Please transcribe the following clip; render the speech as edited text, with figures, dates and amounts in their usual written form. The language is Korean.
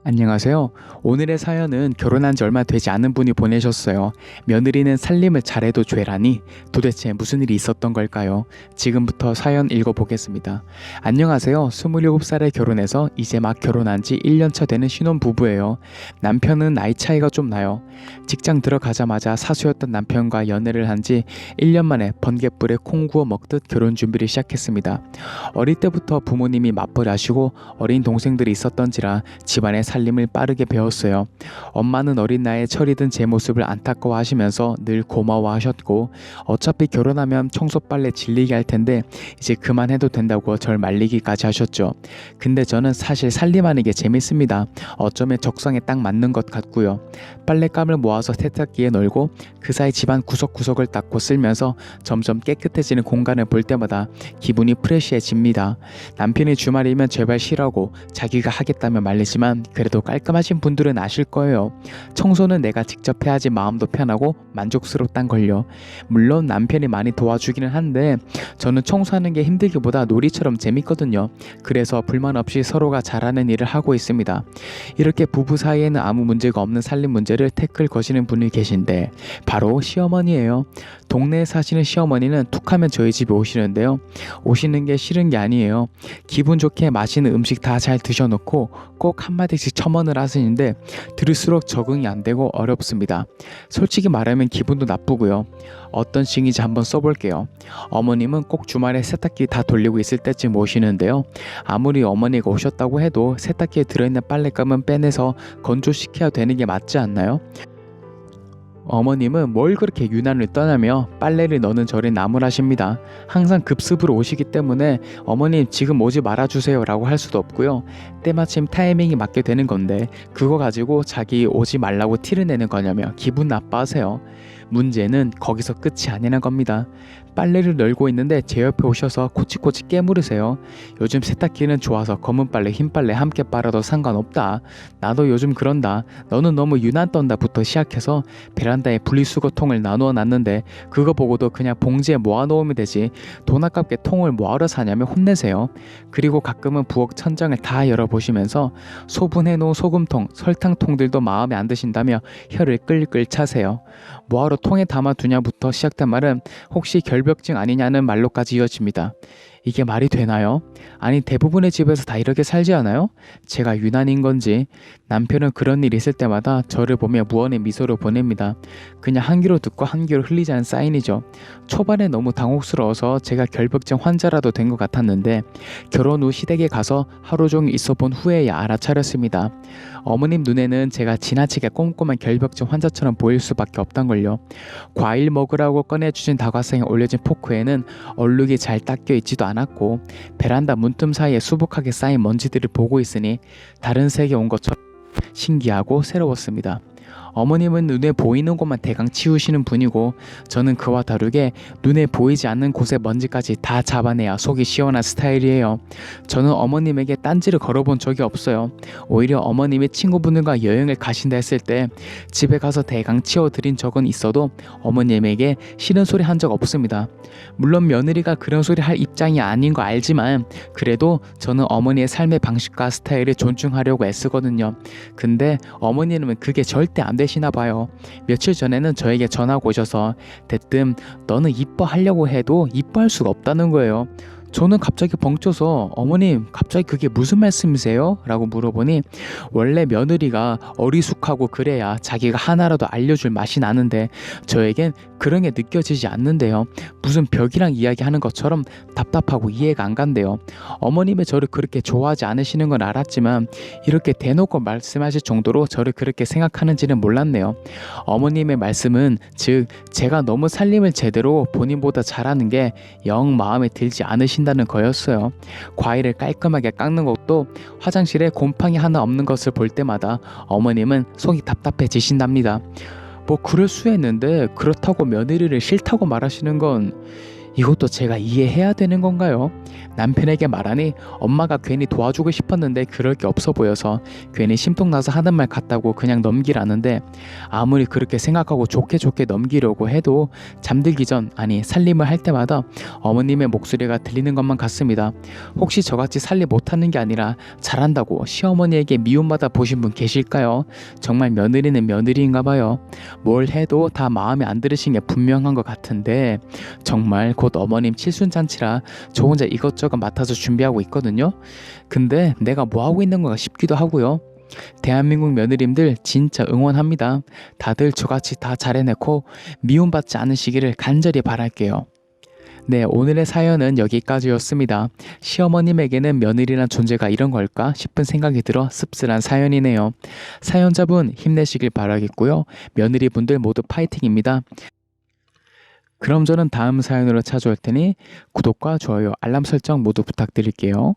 안녕하세요. 오늘의 사연은 결혼한 지 얼마 되지 않은 분이 보내셨어요. 며느리는 살림을 잘해도 죄라니 도대체 무슨 일이 있었던 걸까요? 지금부터 사연 읽어보겠습니다. 안녕하세요. 27살에 결혼해서 이제 막 결혼한 지 1년차 되는 신혼부부예요. 남편은 나이 차이가 좀 나요. 직장 들어가자마자 사수였던 남편과 연애를 한 지 1년 만에 번갯불에 콩 구워 먹듯 결혼 준비를 시작했습니다. 어릴 때부터 부모님이 맞벌이 하시고 어린 동생들이 있었던지라 집안의 살림을 빠르게 배웠어요. 엄마는 어린 나이에 철이 든 제 모습을 안타까워하시면서 늘 고마워하셨고, 어차피 결혼하면 청소 빨래 질리게 할 텐데 이제 그만해도 된다고 절 말리기까지 하셨죠. 근데 저는 사실 살림하는 게 재밌습니다. 어쩌면 적성에 딱 맞는 것 같고요. 빨랫감을 모아서 세탁기에 널고 그 사이 집안 구석구석을 닦고 쓸면서 점점 깨끗해지는 공간을 볼 때마다 기분이 프레시해집니다. 남편이 주말이면 제발 쉬라고 자기가 하겠다며 말리지만 그래도 깔끔하신 분들은 아실 거예요. 청소는 내가 직접 해야지 마음도 편하고 만족스럽단 걸요. 물론 남편이 많이 도와주기는 한데 저는 청소하는 게 힘들기보다 놀이처럼 재밌거든요. 그래서 불만 없이 서로가 잘하는 일을 하고 있습니다. 이렇게 부부 사이에는 아무 문제가 없는 살림 문제를 태클 거시는 분이 계신데 바로 시어머니예요. 동네에 사시는 시어머니는 툭하면 저희 집에 오시는데요. 오시는 게 싫은 게 아니에요. 기분 좋게 맛있는 음식 다 잘 드셔놓고 꼭 한마디씩 첨언을 하시는데 들을수록 적응이 안 되고 어렵습니다. 솔직히 말하면 기분도 나쁘고요. 어떤 식인지 한번 써볼게요. 어머님은 꼭 주말에 세탁기 다 돌리고 있을 때쯤 오시는데요. 아무리 어머니가 오셨다고 해도 세탁기에 들어있는 빨랫감은 빼내서 건조시켜야 되는 게 맞지 않나요? 어머님은 뭘 그렇게 유난을 떠나며 빨래를 넣는 저를 나무라십니다. 항상 급습으로 오시기 때문에 어머님 지금 오지 말아주세요 라고 할 수도 없고요. 때마침 타이밍이 맞게 되는 건데 그거 가지고 자기 오지 말라고 티를 내는 거냐며 기분 나빠하세요. 문제는 거기서 끝이 아니란 겁니다. 빨래를 널고 있는데 제 옆에 오셔서 코치코치 깨물으세요. 요즘 세탁기는 좋아서 검은 빨래 흰 빨래 함께 빨아도 상관없다. 나도 요즘 그런다. 너는 너무 유난 떤다부터 시작해서 베란다에 분리수거통을 나누어 놨는데 그거 보고도 그냥 봉지에 모아놓으면 되지 돈 아깝게 통을 뭐하러 사냐며 혼내세요. 그리고 가끔은 부엌 천장을 다 열어보시면서 소분해놓은 소금통, 설탕통들도 마음에 안 드신다며 혀를 끌끌 차세요. 뭐하러 통에 담아두냐부터 시작된 말은 혹시 결벽증 아니냐는 말로까지 이어집니다. 이게 말이 되나요? 아니 대부분의 집에서 다 이렇게 살지 않아요? 제가 유난인 건지. 남편은 그런 일 있을 때마다 저를 보며 무언의 미소를 보냅니다. 그냥 한 귀로 듣고 한 귀로 흘리자는 사인이죠. 초반에 너무 당혹스러워서 제가 결벽증 환자라도 된 것 같았는데 결혼 후 시댁에 가서 하루 종일 있어본 후에야 알아차렸습니다. 어머님 눈에는 제가 지나치게 꼼꼼한 결벽증 환자처럼 보일 수밖에 없단 걸요. 과일 먹으라고 꺼내주신 다과상에 올려진 포크에는 얼룩이 잘 닦여 있지도 않았고 베란다 문틈 사이에 수북하게 쌓인 먼지들을 보고 있으니 다른 세계 온 것처럼 신기하고 새로웠습니다. 어머님은 눈에 보이는 곳만 대강 치우시는 분이고 저는 그와 다르게 눈에 보이지 않는 곳의 먼지까지 다 잡아내야 속이 시원한 스타일이에요. 저는 어머님에게 딴지를 걸어본 적이 없어요. 오히려 어머님이 친구분들과 여행을 가신다 했을 때 집에 가서 대강 치워드린 적은 있어도 어머님에게 싫은 소리 한 적 없습니다. 물론 며느리가 그런 소리 할 입장이 아닌 거 알지만 그래도 저는 어머니의 삶의 방식과 스타일을 존중하려고 애쓰거든요. 근데 어머니는 그게 절대 안 되시나 봐요. 며칠 전에는 저에게 전화가 오셔서 대뜸 너는 이뻐하려고 해도 이뻐할 수가 없다는 거예요. 저는 갑자기 벙쪄서 어머님 갑자기 그게 무슨 말씀이세요? 라고 물어보니 원래 며느리가 어리숙하고 그래야 자기가 하나라도 알려줄 맛이 나는데 저에겐 그런 게 느껴지지 않는데요. 무슨 벽이랑 이야기하는 것처럼 답답하고 이해가 안 간대요. 어머님이 저를 그렇게 좋아하지 않으시는 건 알았지만 이렇게 대놓고 말씀하실 정도로 저를 그렇게 생각하는지는 몰랐네요. 어머님의 말씀은 즉 제가 너무 살림을 제대로 본인보다 잘하는 게 영 마음에 들지 않으신다는 거였어요. 과일을 깔끔하게 깎는 것도 화장실에 곰팡이 하나 없는 것을 볼 때마다 어머님은 속이 답답해지신답니다. 뭐 그럴 수 있는데 그렇다고 며느리를 싫다고 말하시는 건 이것도 제가 이해해야 되는 건가요? 남편에게 말하니 엄마가 괜히 도와주고 싶었는데 그럴 게 없어 보여서 괜히 심통나서 하는 말 같다고 그냥 넘기라는데, 아무리 그렇게 생각하고 좋게 좋게 넘기려고 해도 잠들기 전, 아니 살림을 할 때마다 어머님의 목소리가 들리는 것만 같습니다. 혹시 저같이 살림 못하는 게 아니라 잘한다고 시어머니에게 미움받아 보신 분 계실까요? 정말 며느리는 며느리인가 봐요. 뭘 해도 다 마음에 안 들으신 게 분명한 것 같은데, 정말 곧 어머님 칠순잔치라 저 혼자 이것저것 맡아서 준비하고 있거든요. 근데 내가 뭐 하고 있는 건가 싶기도 하고요. 대한민국 며느림들 진짜 응원합니다. 다들 저같이 다 잘해내고 미움받지 않으시기를 간절히 바랄게요. 네, 오늘의 사연은 여기까지였습니다. 시어머님에게는 며느리란 존재가 이런 걸까 싶은 생각이 들어 씁쓸한 사연이네요. 사연자분 힘내시길 바라겠고요. 며느리분들 모두 파이팅입니다. 그럼 저는 다음 사연으로 찾아올 테니 구독과 좋아요, 알람 설정 모두 부탁드릴게요.